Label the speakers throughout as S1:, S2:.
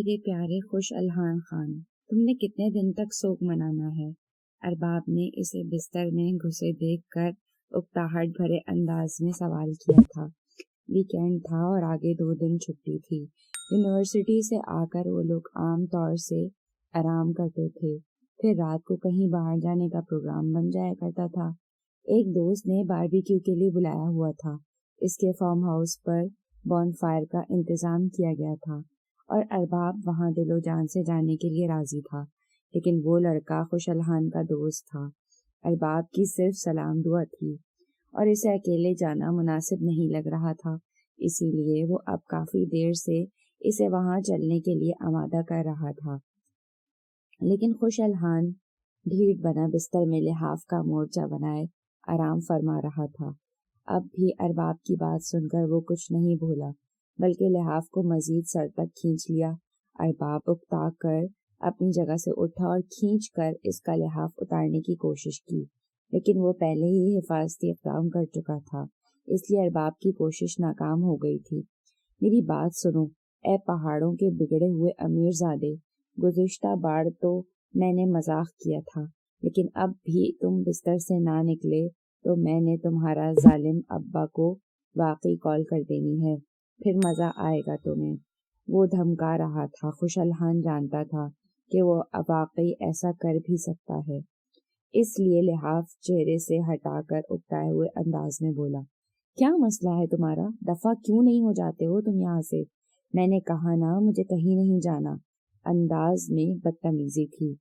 S1: میرے پیارے خوش الحان خان، تم نے کتنے دن تک سوگ منانا ہے؟ ارباب نے اسے بستر میں گھسے دیکھ کر اکتاہٹ بھرے انداز میں سوال کیا تھا۔ ویکینڈ تھا اور آگے 2 دن چھٹی تھی۔ یونیورسٹی سے آ کر وہ لوگ عام طور سے آرام کرتے تھے، پھر رات کو کہیں باہر جانے کا پروگرام بن جایا کرتا تھا۔ ایک دوست نے باربیکیو کے لیے بلایا ہوا تھا۔ اس کے فارم ہاؤس پر بون فائر کا انتظام کیا گیا تھا اور ارباب وہاں دل و جان سے جانے کے لیے راضی تھا، لیکن وہ لڑکا خوش الحان کا دوست تھا۔ ارباب کی صرف سلام دعا تھی اور اسے اکیلے جانا مناسب نہیں لگ رہا تھا، اسی لیے وہ اب کافی دیر سے اسے وہاں چلنے کے لیے آمادہ کر رہا تھا۔ لیکن خوش الحان ڈھیٹ بنا بستر میں لحاف کا مورچہ بنائے آرام فرما رہا تھا۔ اب بھی ارباب کی بات سن کر وہ کچھ نہیں بولا، بلکہ لحاف کو مزید سر تک کھینچ لیا۔ ارباب اکتا کر اپنی جگہ سے اٹھا اور کھینچ کر اس کا لحاف اتارنے کی کوشش کی، لیکن وہ پہلے ہی حفاظتی اقدام کر چکا تھا، اس لیے ارباب کی کوشش ناکام ہو گئی تھی۔ میری بات سنو اے پہاڑوں کے بگڑے ہوئے امیر زادے، گزشتہ بار تو میں نے مذاق کیا تھا، لیکن اب بھی تم بستر سے نہ نکلے تو میں نے تمہارا ظالم ابا کو واقعی کال کر دینی ہے، پھر مزہ آئے گا تمہیں۔ وہ دھمکا رہا تھا۔ خوش الحان جانتا تھا کہ وہ واقعی ایسا کر بھی سکتا ہے، اس لیے لحاف چہرے سے ہٹا کر اکتائے ہوئے انداز میں بولا، کیا مسئلہ ہے تمہارا؟ دفعہ کیوں نہیں ہو جاتے ہو تم یہاں سے؟ میں نے کہا نا مجھے کہیں نہیں جانا۔ انداز میں بدتمیزی تھی۔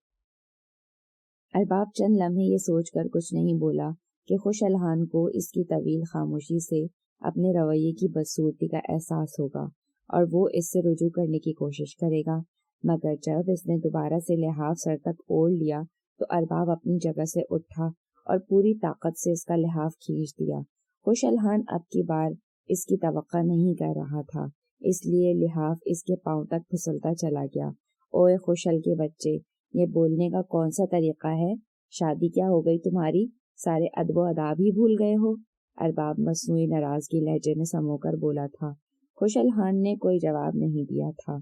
S1: ارباب چند لمحے یہ سوچ کر کچھ نہیں بولا کہ خوش الحان کو اس کی طویل خاموشی سے اپنے رویے کی بدصورتی کا احساس ہوگا اور وہ اس سے رجوع کرنے کی کوشش کرے گا، مگر جب اس نے دوبارہ سے لحاف سر تک اوڑھ لیا تو ارباب اپنی جگہ سے اٹھا اور پوری طاقت سے اس کا لحاف کھینچ دیا۔ خوش الحان اب کی بار اس کی توقع نہیں کر رہا تھا، اس لیے لحاف اس کے پاؤں تک پھسلتا چلا گیا۔ اوئے خوشل کے بچے، یہ بولنے کا کون سا طریقہ ہے؟ شادی کیا ہو گئی تمہاری؟ سارے ادب و آداب ہی بھول گئے ہو؟ ارباب مصنوعی ناراضگی لہجے میں سمو کر بولا تھا۔ خوش الحان نے کوئی جواب نہیں دیا تھا۔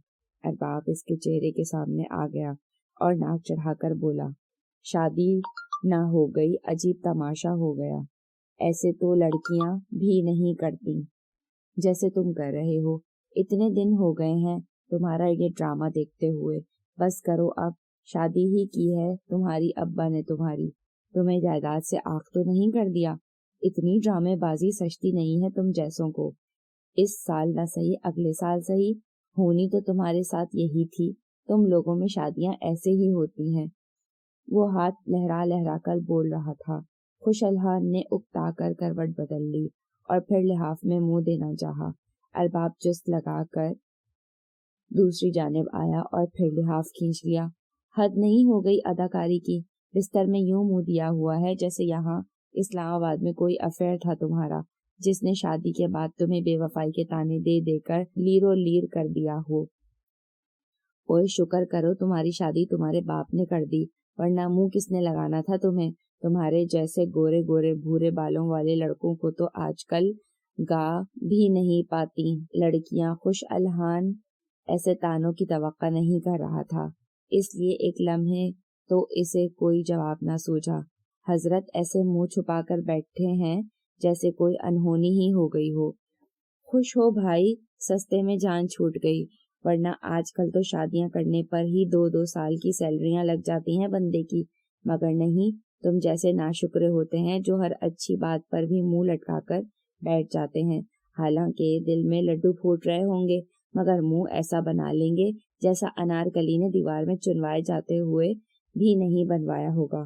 S1: ارباب اس کے چہرے کے سامنے آ گیا اور ناک چڑھا کر بولا، شادی نہ ہو گئی، عجیب تماشا ہو گیا۔ ایسے تو لڑکیاں بھی نہیں کرتی جیسے تم کر رہے ہو۔ اتنے دن ہو گئے ہیں تمہارا یہ ڈرامہ دیکھتے ہوئے، بس کرو اب، شادی ہی کی ہے تمہاری ابا نے تمہیں جائیداد سے آنکھ تو نہیں کر دیا؟ اتنی ڈرامے بازی سچتی نہیں ہے تم جیسوں کو۔ اس سال نہ صحیح اگلے سال صحیح، ہونی تو تمہارے ساتھ یہی تھی، تم لوگوں میں شادیاں ایسے ہی ہوتی ہیں۔ وہ ہاتھ لہرا لہرا کر بول رہا تھا۔ خوش الحان نے اکتا کر کروٹ بدل لی اور پھر لحاف میں منہ دینا چاہا۔ ارباب چست لگا کر دوسری جانب آیا اور پھر لحاف کھینچ لیا۔ حد نہیں ہو گئی اداکاری کی؟ بستر میں یوں منہ دیا ہوا ہے جیسے یہاں اسلام آباد میں کوئی افیئر تھا تمہارا، جس نے شادی کے بعد تمہیں بے وفائی کے طعنے دے دے کر لیر و لیر کر دیا ہو۔ اوئے شکر کرو تمہاری شادی تمہارے باپ نے کر دی، ورنہ منہ کس نے لگانا تھا تمہیں؟ تمہارے جیسے گورے گورے بھورے بالوں والے لڑکوں کو تو آج کل گا بھی نہیں پاتی لڑکیاں۔ خوش الحان ایسے طعنوں کی توقع نہیں کر رہا تھا، اس لیے ایک لمحے تو اسے کوئی جواب نہ سوجا۔ حضرت ایسے منہ چھپا کر بیٹھے ہیں جیسے کوئی انہونی ہی ہو گئی ہو۔ خوش ہو بھائی، سستے میں جان چھوٹ گئی، ورنہ آج کل تو شادیاں کرنے پر ہی 2-2 سال کی سیلریاں لگ جاتی ہیں بندے کی، مگر نہیں، تم جیسے ناشکرے ہوتے ہیں جو ہر اچھی بات پر بھی منہ لٹکا کر بیٹھ جاتے ہیں، حالانکہ دل میں لڈو پھوٹ رہے ہوں گے مگر منہ ایسا بنا لیں گے جیسا انارکلی نے دیوار میں چنوائے جاتے ہوئے بھی نہیں بنوایا ہوگا۔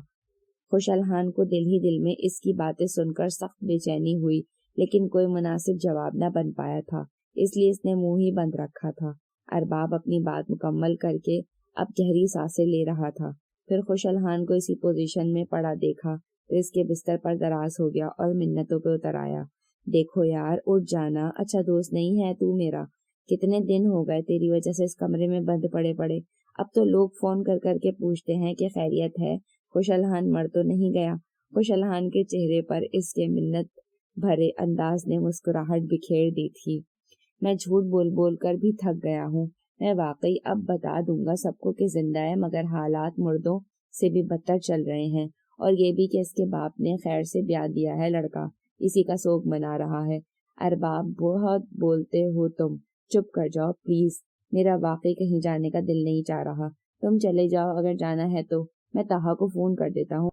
S1: خوش الحان کو دل ہی دل میں اس کی باتیں سن کر سخت بے چینی ہوئی، لیکن کوئی مناسب جواب نہ بن پایا تھا، اس لیے اس نے منہ ہی بند رکھا تھا۔ ارباب اپنی بات مکمل کر کے اب گہری سانسیں لے رہا تھا، پھر خوش الحان کو اسی پوزیشن میں پڑا دیکھا تو اس کے بستر پر دراز ہو گیا اور منتوں پہ اتر آیا۔ دیکھو یار، اٹھ جانا، اچھا دوست نہیں ہے تو میرا؟ کتنے دن ہو گئے تیری وجہ سے اس کمرے میں بند پڑے، اب تو لوگ فون کر کر کے پوچھتے ہیں کہ خیریت ہے، خوش الحان مر تو نہیں گیا؟ خوش الحان کے چہرے پر اس کے منت بھرے انداز نے مسکراہٹ بکھیر دی تھی۔ میں جھوٹ بول بول کر بھی تھک گیا ہوں، میں واقعی اب بتا دوں گا سب کو کہ زندہ ہے، مگر حالات مردوں سے بھی بدتر چل رہے ہیں، اور یہ بھی کہ اس کے باپ نے خیر سے بیاہ دیا ہے لڑکا، اسی کا سوگ منا رہا ہے۔ ارباب بہت بولتے ہو تم، چپ کر جاؤ پلیز، میرا واقعی کہیں جانے کا دل نہیں چاہ رہا، تم چلے جاؤ، اگر جانا ہے تو میں طاہا کو فون کر دیتا ہوں،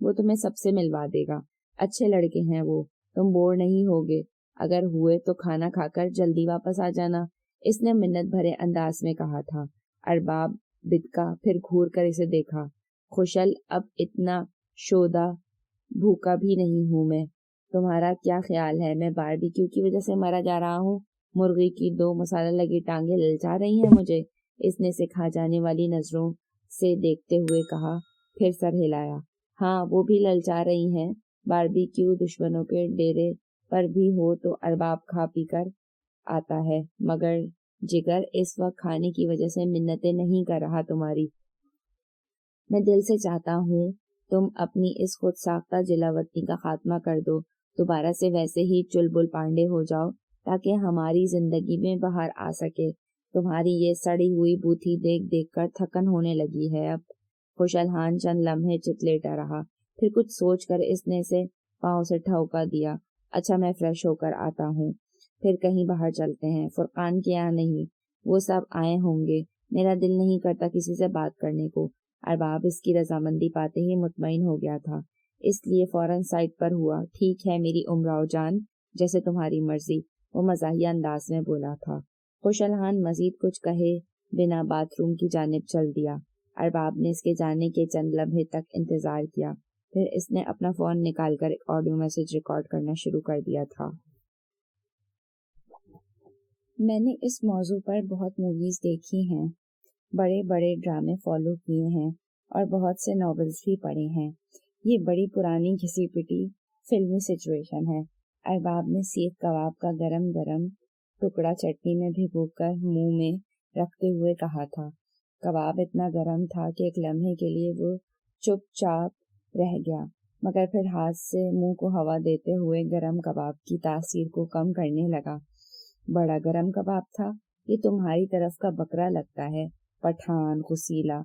S1: وہ تمہیں سب سے ملوا دے گا، اچھے لڑکے ہیں وہ، تم بور نہیں ہوگے، اگر ہوئے تو کھانا کھا کر جلدی واپس آ جانا، اس نے منت بھرے انداز میں کہا تھا۔ ارباب بدکا، پھر گھور کر اسے دیکھا۔ خوشل، اب اتنا شودہ بھوکا بھی نہیں ہوں میں، تمہارا کیا خیال ہے میں باربیکیو کی وجہ سے مرا جا رہا ہوں؟ مرغی کی 2 مسالہ لگی ٹانگیں للچا رہی ہیں مجھے، اس نے اسے کھا جانے والی نظروں سے دیکھتے ہوئے کہا، پھر سر ہلایا۔ ہاں وہ بھی للچا رہی ہیں، باربیکیو دشمنوں کے ڈیرے پر بھی ہو تو ارباب کھا پی کر آتا ہے، مگر جگر اس وقت کھانے کی وجہ سے منتیں نہیں کر رہا تمہاری۔ میں دل سے چاہتا ہوں تم اپنی اس خود ساختہ جلاوطنی کا خاتمہ کر دو، دوبارہ سے ویسے ہی چلبل پانڈے ہو جاؤ تاکہ ہماری زندگی میں بہار آ سکے۔ تمہاری یہ سڑی ہوئی بوتھی دیکھ دیکھ کر تھکن ہونے لگی ہے اب۔ خوشحال چند لمحے چت لیٹا رہا، پھر کچھ سوچ کر اس نے اسے پاؤں سے ٹھوکا دیا۔ اچھا میں فریش ہو کر آتا ہوں، پھر کہیں باہر چلتے ہیں۔ فرقان کے یہاں نہیں، وہ سب آئے ہوں گے، میرا دل نہیں کرتا کسی سے بات کرنے کو۔ ارباب اس کی رضامندی پاتے ہی مطمئن ہو گیا تھا، اس لیے فوراً سائڈ پر ہوا۔ ٹھیک ہے میری امراؤ جان، جیسے تمہاری مرضی، وہ مزاحیہ انداز میں بولا تھا۔ خوشحال مزید کچھ کہے بنا باتھ روم کی جانب چل دیا۔ ارباب نے اس کے جانے کے چند لمحے تک انتظار کیا، پھر اس نے اپنا فون نکال کر ایک آڈیو میسج ریکارڈ کرنا شروع کر دیا تھا۔ میں نے اس موضوع پر بہت موویز دیکھی ہیں، بڑے بڑے ڈرامے فالو کیے ہیں اور بہت سے ناولز بھی پڑھے ہیں۔ یہ بڑی پرانی گھسی پٹی فلمی سچویشن ہے۔ ارباب نے سیخ کباب کا گرم گرم ٹکڑا چٹنی میں بھگو کر منہ میں رکھتے ہوئے کہا تھا۔ کباب اتنا گرم تھا کہ ایک لمحے کے لیے وہ چپ چاپ رہ گیا، مگر پھر ہاتھ سے منہ کو ہوا دیتے ہوئے گرم کباب کی تاثیر کو کم کرنے لگا۔ بڑا گرم کباب تھا، یہ تمہاری طرف کا بکرا لگتا ہے، پٹھان غسیلا۔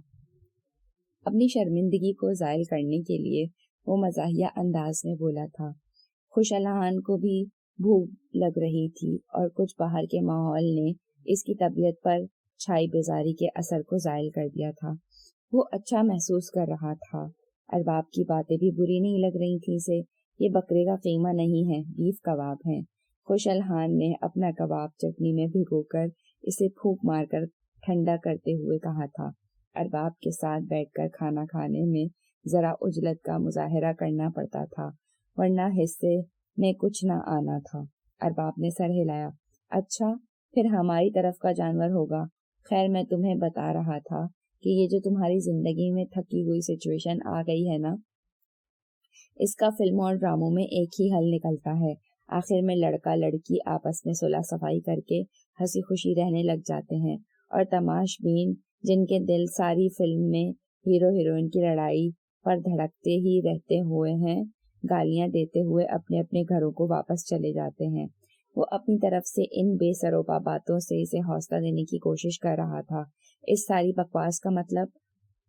S1: اپنی شرمندگی کو زائل کرنے کے لیے وہ مزاحیہ انداز میں بولا تھا۔ خوشحال کو بھی بھوک لگ رہی تھی اور کچھ باہر کے ماحول نے اس کی طبیعت پر چھائی بیزاری کے اثر کو زائل کر دیا تھا۔ وہ اچھا محسوس کر رہا تھا۔ ارباب کی باتیں بھی بری نہیں لگ رہی تھیں اسے۔ یہ بکرے کا قیمہ نہیں ہے، بیف کباب ہیں۔ خوشحال نے اپنا کباب چٹنی میں بھگو کر اسے پھونک مار کر ٹھنڈا کرتے ہوئے کہا تھا۔ ارباب کے ساتھ بیٹھ کر کھانا کھانے میں ذرا عجلت کا مظاہرہ کرنا پڑتا تھا، ورنہ حصے میں کچھ نہ آنا تھا۔ ارباب نے سر ہلایا۔ اچھا، پھر ہماری طرف کا جانور ہوگا۔ خیر میں تمہیں بتا رہا تھا کہ یہ جو تمہاری زندگی میں تھکی ہوئی سچویشن آ گئی ہے نا، اس کا فلموں اور ڈراموں میں ایک ہی حل نکلتا ہے۔ آخر میں لڑکا لڑکی آپس میں صلح صفائی کر کے ہنسی خوشی رہنے لگ جاتے ہیں، اور تماش بین جن کے دل ساری فلم میں ہیرو ہیروئن کی لڑائی پر دھڑکتے ہی رہتے ہوئے ہیں، گالیاں دیتے ہوئے اپنے اپنے گھروں کو واپس چلے جاتے ہیں۔ وہ اپنی طرف سے ان بے سروپا باتوں سے اسے حوصلہ دینے کی کوشش کر رہا تھا۔ اس ساری بکواس کا مطلب؟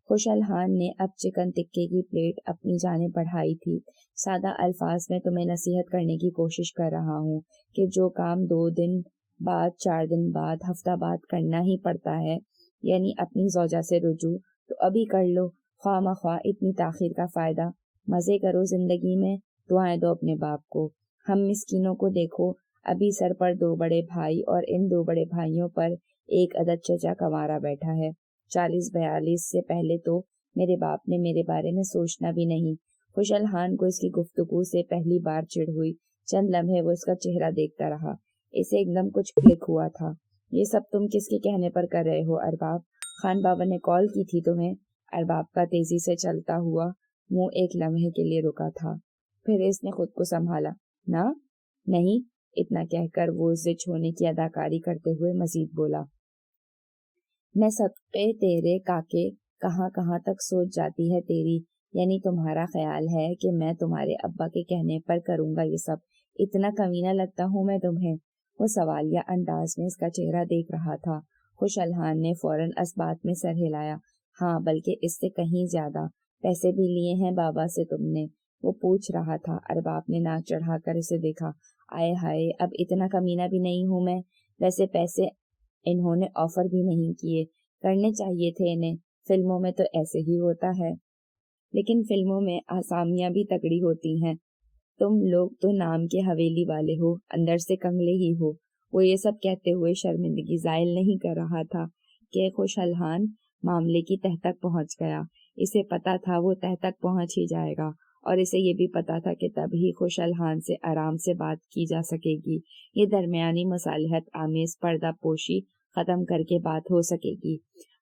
S1: خوشحال نے اب چکن ٹکے کی پلیٹ اپنی جانب بڑھائی تھی۔ سادہ الفاظ میں تمہیں نصیحت کرنے کی کوشش کر رہا ہوں کہ جو کام 2 دن بعد، 4 دن بعد، ہفتہ بعد کرنا ہی پڑتا ہے، یعنی اپنی زوجہ سے رجوع، تو ابھی کر لو، خواہ مخواہ اتنی تاخیر کا فائدہ۔ مزے کرو زندگی میں، دعائیں دو اپنے باپ کو۔ ہم مسکینوں کو دیکھو، ابھی سر پر 2 بڑے بھائی اور ان 2 بڑے بھائیوں پر ایک عدد چچا کنوارا بیٹھا ہے۔ 40-42 سے پہلے تو میرے باپ نے میرے بارے میں سوچنا بھی نہیں۔ خوشحال کو اس کی گفتگو سے پہلی بار چڑ ہوئی۔ چند لمحے وہ اس کا چہرہ دیکھتا رہا۔ اسے ایک دم کچھ کلک ہوا تھا۔ یہ سب تم کس کے کہنے پر کر رہے ہو ارباب؟ خان بابا نے کال کی تھی تمہیں؟ ارباب کا تیزی سے چلتا ہوا منہ ایک لمحے کے لیے رکا تھا، پھر اس نے خود کو سنبھالا۔ نہ نہیں، اتنا کہہ کر وہ زچ ہونے کی اداکاری کرتے ہوئے مزید بولا۔ میں صدقے تیرے کاکے، کہاں کہاں تک سوچ جاتی ہے تیری، یعنی تمہارا خیال ہے کہ میں تمہارے ابا کے کہنے پر کروں گا یہ سب؟ اتنا کمینہ لگتا ہوں میں تمہیں؟ وہ سوالیہ انداز میں اس کا چہرہ دیکھ رہا تھا۔ خوش الحان نے فوراً اس بات میں سر ہلایا۔ ہاں، بلکہ اس سے کہیں زیادہ۔ پیسے بھی لیے ہیں بابا سے تم نے؟ وہ پوچھ رہا تھا۔ ارباب نے ناک چڑھا کر اسے دیکھا۔ آئے ہائے، اب اتنا کمینہ بھی نہیں ہوں میں۔ ویسے پیسے انہوں نے آفر بھی نہیں کیے، کرنے چاہیے تھے انہیں، فلموں میں تو ایسے ہی ہوتا ہے۔ لیکن فلموں میں آسامیاں بھی تگڑی ہوتی ہیں، تم لوگ تو نام کے حویلی والے ہو، اندر سے کنگلے ہی ہو۔ وہ یہ سب کہتے ہوئے شرمندگی زائل نہیں کر رہا تھا کہ خوش الحان معاملے کی تہ تک پہنچ گیا۔ اسے پتا تھا وہ تہ تک پہنچ ہی جائے گا، اور اسے یہ بھی پتا تھا کہ تب ہی خوش الحان سے آرام سے بات کی جا سکے گی، یہ درمیانی مصالحت آمیز پردہ پوشی ختم کر کے بات ہو سکے گی۔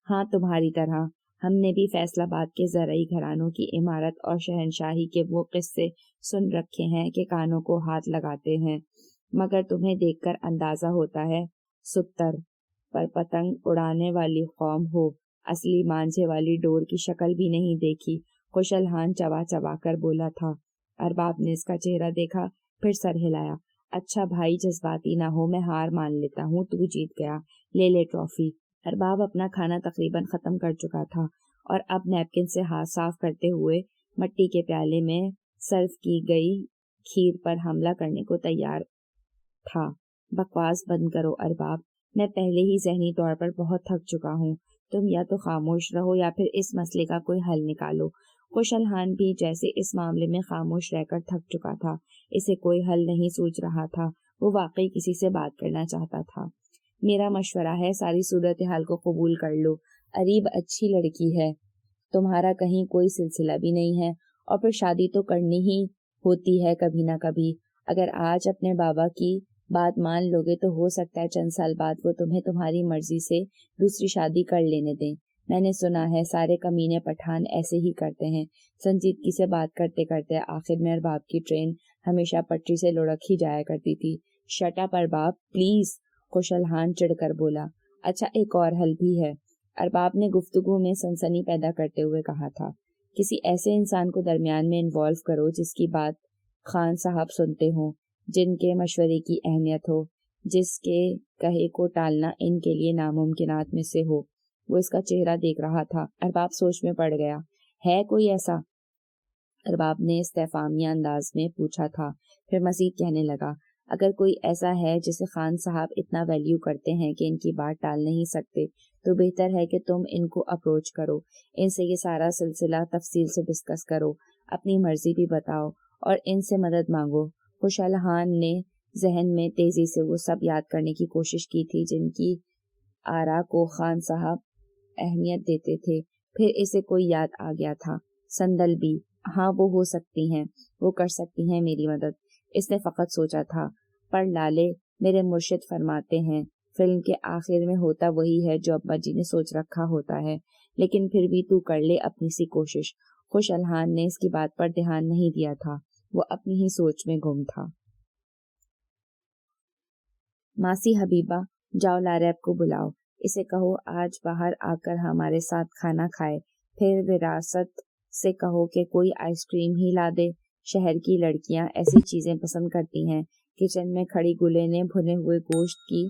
S1: ہاں، تمہاری طرح ہم نے بھی فیصل آباد کے زرعی گھرانوں کی عمارت اور شہنشاہی کے وہ قصے سن رکھے ہیں کہ کانوں کو ہاتھ لگاتے ہیں، مگر تمہیں دیکھ کر اندازہ ہوتا ہے ستر پر پتنگ اڑانے والی قوم ہو، اصلی مانجھے والی ڈور کی شکل بھی نہیں دیکھی۔ خوش الحان چبا چبا کر بولا تھا۔ ارباب نے اس کا چہرہ دیکھا، پھر سر ہلایا۔ اچھا بھائی، جذباتی نہ ہو، میں ہار مان لیتا ہوں، تو جیت گیا، لے لے ٹرافی۔ ارباب اپنا کھانا تقریباً ختم کر چکا تھا اور اب نیپکن سے ہاتھ صاف کرتے ہوئے مٹی کے پیالے میں سرو کی گئی کھیر پر حملہ کرنے کو تیار تھا۔ بکواس بند کرو ارباب، میں پہلے ہی ذہنی طور پر بہت تھک چکا ہوں، تم یا تو خاموش رہو یا پھر اس مسئلے کا کوئی حل نکالو۔ خوش الحان بھی جیسے اس معاملے میں خاموش رہ کر تھک چکا تھا، اسے کوئی حل نہیں سوچ رہا تھا، وہ واقعی کسی سے بات کرنا چاہتا تھا۔ میرا مشورہ ہے ساری صورتحال کو قبول کر لو، اریب اچھی لڑکی ہے، تمہارا کہیں کوئی سلسلہ بھی نہیں ہے، اور پھر شادی تو کرنی ہی ہوتی ہے کبھی نہ کبھی۔ اگر آج اپنے بابا کی بات مان لوگے تو ہو سکتا ہے چند سال بعد وہ تمہیں تمہاری مرضی سے دوسری شادی کر لینے دیں۔ میں نے سنا ہے سارے کمینے پٹھان ایسے ہی کرتے ہیں۔ سنجیدگی سے بات کرتے کرتے آخر میں ارباب کی ٹرین ہمیشہ پٹری سے لڑک ہی جایا کرتی تھی۔ شٹ اپ ارباب پلیز، خوش الحان چڑھ کر بولا۔ اچھا، ایک اور حل بھی ہے، ارباب نے گفتگو میں سنسنی پیدا کرتے ہوئے کہا تھا۔ کسی ایسے انسان کو درمیان میں انوالو کرو جس کی بات خان صاحب سنتے ہوں، جن کے مشورے کی اہمیت ہو، جس کے کہے کو ٹالنا ان کے لیے ناممکنات میں سے ہو۔ وہ اس کا چہرہ دیکھ رہا تھا۔ ارباب سوچ میں پڑ گیا۔ ہے کوئی ایسا؟ ارباب نے استفہامیہ انداز میں پوچھا تھا، پھر مزید کہنے لگا، اگر کوئی ایسا ہے جسے خان صاحب اتنا ویلیو کرتے ہیں کہ ان کی بات ٹال نہیں سکتے تو بہتر ہے کہ تم ان کو اپروچ کرو، ان سے یہ سارا سلسلہ تفصیل سے ڈسکس کرو، اپنی مرضی بھی بتاؤ اور ان سے مدد مانگو۔ خوش الحان نے ذہن میں تیزی سے وہ سب یاد کرنے کی کوشش کی تھی جن کی آرا کو خان صاحب اہمیت دیتے تھے، پھر اسے کوئی یاد آ گیا تھا، سندل بھی، ہاں وہ ہو سکتی ہیں، وہ کر سکتی ہیں میری مدد۔ اس نے فقط سوچا تھا، پر لالے میرے مرشد فرماتے ہیں فلم کے آخر میں ہوتا وہی ہے جو ابا جی نے سوچ رکھا ہوتا ہے، لیکن پھر بھی تو کر لے اپنی سی کوشش۔ خوش الحان نے اس کی بات پر دھیان نہیں دیا تھا، وہ اپنی ہی سوچ میں گم تھا۔ ماسی حبیبہ، جاؤ لاریب کو بلاؤ، اسے کہو آج باہر آ کر ہمارے ساتھ کھانا کھائے، پھر وراثت سے کہو کہ کوئی آئس کریم ہی لا دے، شہر کی لڑکیاں ایسی چیزیں پسند کرتی ہیں۔ کچن میں کھڑی گلے نے بھنے ہوئے گوشت کی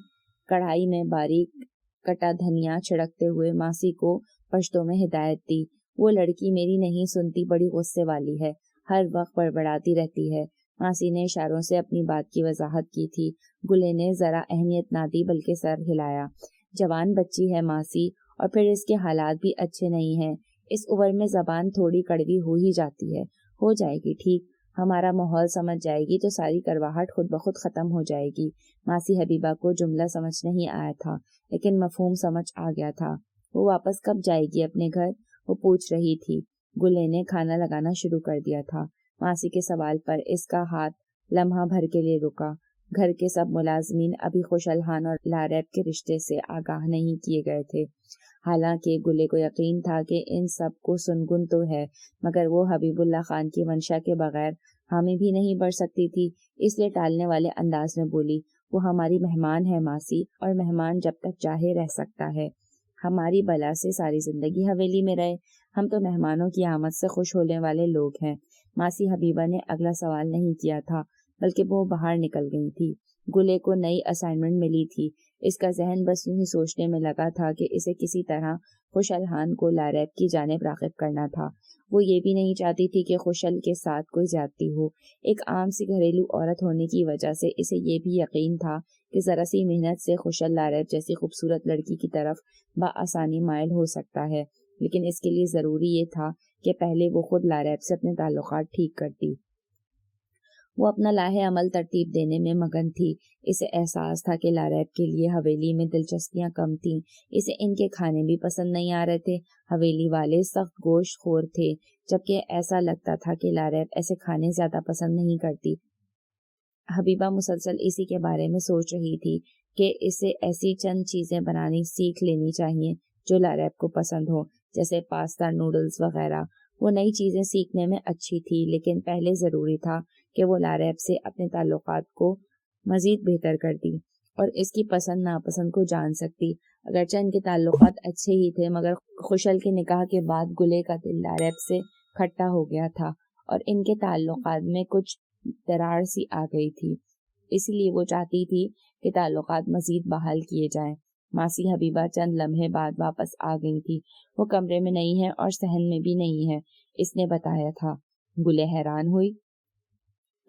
S1: کڑھائی میں باریک کٹا دھنیا چھڑکتے ہوئے ماسی کو پشتو میں ہدایت دی۔ وہ لڑکی میری نہیں سنتی، بڑی غصے والی ہے، ہر وقت بڑبڑاتی رہتی ہے۔ ماسی نے اشاروں سے اپنی بات کی وضاحت کی تھی۔ گلے نے ذرا اہمیت نہ دی بلکہ سر ہلایا۔ جوان بچی ہے ماسی، اور پھر اس کے حالات بھی اچھے نہیں ہیں، اس عمر میں زبان تھوڑی کڑوی ہو ہی جاتی ہے، ہو جائے گی ٹھیک، ہمارا ماحول سمجھ جائے گی تو ساری کرواہٹ خود بخود ختم ہو جائے گی۔ ماسی حبیبہ کو جملہ سمجھ نہیں آیا تھا، لیکن مفہوم سمجھ آ گیا تھا۔ وہ واپس کب جائے گی اپنے گھر؟ وہ پوچھ رہی تھی۔ گلے نے کھانا لگانا شروع کر دیا تھا۔ ماسی کے سوال پر اس کا ہاتھ لمحہ بھر کے لیے رکا۔ گھر کے سب ملازمین ابھی خوش الحان اور لاریب کے رشتے سے آگاہ نہیں کیے گئے تھے، حالانکہ گلے کو یقین تھا کہ ان سب کو سنگن تو ہے، مگر وہ حبیب اللہ خان کی منشا کے بغیر حامی بھی نہیں بڑھ سکتی تھی، اس لیے ٹالنے والے انداز میں بولی، وہ ہماری مہمان ہے ماسی، اور مہمان جب تک چاہے رہ سکتا ہے، ہماری بلا سے ساری زندگی حویلی میں رہے، ہم تو مہمانوں کی آمد سے خوش ہونے والے لوگ ہیں۔ ماسی حبیبہ نے اگلا سوال نہیں کیا تھا، بلکہ وہ باہر نکل گئی تھی۔ گلے کو نئی اسائنمنٹ ملی تھی. اس کا ذہن بس یوں ہی سوچنے میں لگا تھا کہ اسے کسی طرح خوشحال خان کو لاریب کی جانب راغب کرنا تھا. وہ یہ بھی نہیں چاہتی تھی کہ خوشحال کے ساتھ کوئی زیادتی ہو. ایک عام سی گھریلو عورت ہونے کی وجہ سے اسے یہ بھی یقین تھا کہ ذرا سی محنت سے خوشحال لاریب جیسی خوبصورت لڑکی کی طرف بآسانی مائل ہو سکتا ہے، لیکن اس کے لیے ضروری یہ تھا کہ پہلے وہ خود لاریب سے اپنے تعلقات ٹھیک کرتی. وہ اپنا لاہے عمل ترتیب دینے میں مگن تھی. اسے احساس تھا کہ لاریب کے لیے حویلی میں دلچسپیاں کم تھیں. اسے ان کے کھانے بھی پسند نہیں آ رہے تھے. حویلی والے سخت گوشت خور تھے، جبکہ ایسا لگتا تھا کہ لاریب ایسے کھانے زیادہ پسند نہیں کرتی. حبیبہ مسلسل اسی کے بارے میں سوچ رہی تھی کہ اسے ایسی چند چیزیں بنانی سیکھ لینی چاہیے جو لاریب کو پسند ہو، جیسے پاستا، نوڈلز وغیرہ. وہ نئی چیزیں سیکھنے میں اچھی تھی، لیکن پہلے ضروری تھا کہ وہ لاریب سے اپنے تعلقات کو مزید بہتر کرتی اور اس کی پسند ناپسند کو جان سکتی. اگرچہ ان کے تعلقات اچھے ہی تھے، مگر خوشحال کے نکاح کے بعد گلے کا دل لاریب سے کھٹا ہو گیا تھا اور ان کے تعلقات میں کچھ دراڑ سی آ گئی تھی. اس لیے وہ چاہتی تھی کہ تعلقات مزید بحال کیے جائیں. ماسی حبیبہ چند لمحے بعد واپس آ گئی تھی. وہ کمرے میں نہیں ہے اور صحن میں بھی نہیں ہے، اس نے بتایا تھا. گلے حیران ہوئی.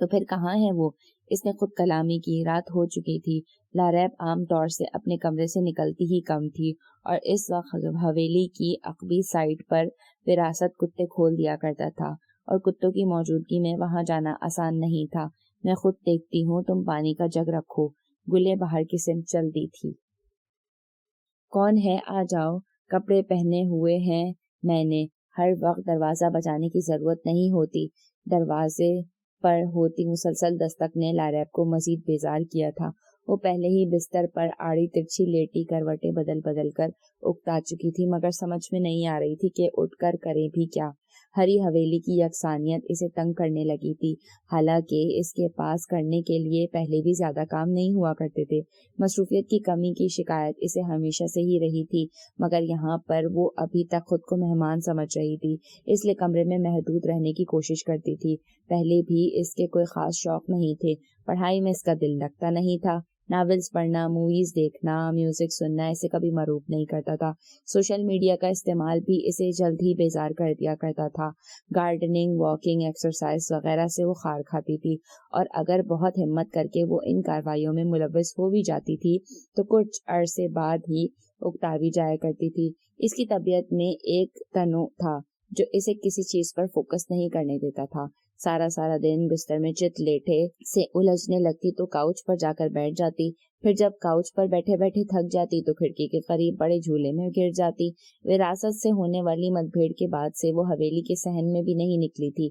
S1: تو پھر کہاں ہے وہ؟ اس نے خود کلامی کی. رات ہو چکی تھی. لاریب عام طور سے اپنے کمرے سے نکلتی ہی کم تھی اور اس وقت حویلی کی عقبی سائڈ پر وراثت کتے کھول دیا کرتا تھا اور کتوں کی موجودگی میں وہاں جانا آسان نہیں تھا. میں خود دیکھتی ہوں، تم پانی کا جگ رکھو. گلے باہر کی سمت چل دی تھی. کون ہے؟ آ جاؤ. کپڑے پہنے ہوئے ہیں میں نے. ہر وقت دروازہ بجانے کی ضرورت نہیں ہوتی. دروازے پر ہوتی مسلسل دستک نے لاریب کو مزید بیزار کیا تھا. وہ پہلے ہی بستر پر آڑی ترچھی لیٹی کروٹیں بدل کر اکتا چکی تھی، مگر سمجھ میں نہیں آ رہی تھی کہ اٹھ کر کرے بھی کیا. ہری حویلی کی یکسانیت اسے تنگ کرنے لگی تھی، حالانکہ اس کے پاس کرنے کے لیے پہلے بھی زیادہ کام نہیں ہوا کرتے تھے. مصروفیت کی کمی کی شکایت اسے ہمیشہ سے ہی رہی تھی، مگر یہاں پر وہ ابھی تک خود کو مہمان سمجھ رہی تھی، اس لیے کمرے میں محدود رہنے کی کوشش کرتی تھی. پہلے بھی اس کے کوئی خاص شوق نہیں تھے. پڑھائی میں اس کا دل لگتا نہیں تھا. ناولز پڑھنا، موویز دیکھنا، میوزک سننا اسے کبھی مروب نہیں کرتا تھا. سوشل میڈیا کا استعمال بھی اسے جلد ہی بیزار کر دیا کرتا تھا. گارڈننگ، واکنگ، ایکسرسائز وغیرہ سے وہ خار کھاتی تھی اور اگر بہت ہمت کر کے وہ ان کارروائیوں میں ملوث ہو بھی جاتی تھی تو کچھ عرصے بعد ہی اکتاوی جایا کرتی تھی. اس کی طبیعت میں ایک تنوع تھا جو اسے کسی چیز پر فوکس نہیں کرنے دیتا تھا. سارا دن بستر میں چت لیٹے سے الجھنے لگتی تو کاؤچ پر جا کر بیٹھ جاتی، پھر جب کاؤچ پر بیٹھے بیٹھے تھک جاتی تو کھڑکی کے قریب بڑے جھولے میں گر جاتی. وراثت سے ہونے والی مت بھیڑ کے بعد سے وہ حویلی کے صحن میں بھی نہیں نکلی تھی.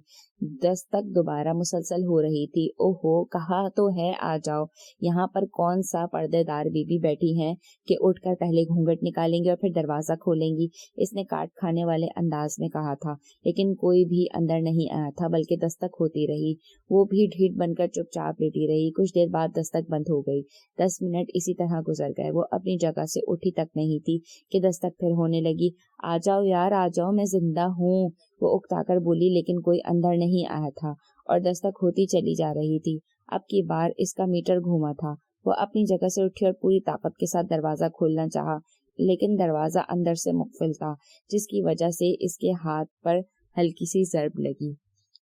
S1: دستک دوبارہ مسلسل ہو رہی تھی. اوہو، کہا تو ہے آ جاؤ. یہاں پر کون سا پردے دار بیوی بیٹھی ہیں کہ اٹھ کر پہلے گھونگھٹ نکالیں گی اور پھر دروازہ کھولیں گی، اس نے کاٹ کھانے والے انداز میں کہا تھا. لیکن کوئی بھی اندر نہیں آیا تھا، بلکہ دستک ہوتی رہی. وہ بھی ڈھیٹ بن کر چپ چاپ لیٹی رہی. کچھ دیر بعد دستک بند ہو گئی. 10 منٹ اسی طرح گزر گئے. وہ اپنی جگہ سے اٹھی تک نہیں تھی کہ دستک پھر ہونے لگی. آ جاؤ یار، آ جاؤ، میں زندہ ہوں، وہ اکتا کر بولی، لیکن کوئی اندر نہیں آیا تھا اور دستک ہوتی چلی جا رہی تھی. اب کی بار اس کا میٹر گھوما تھا. وہ اپنی جگہ سے اٹھی اور پوری طاقت کے ساتھ دروازہ کھولنا چاہا، لیکن دروازہ اندر سے مقفل تھا، جس کی وجہ سے اس کے ہاتھ پر ہلکی سی ضرب لگی.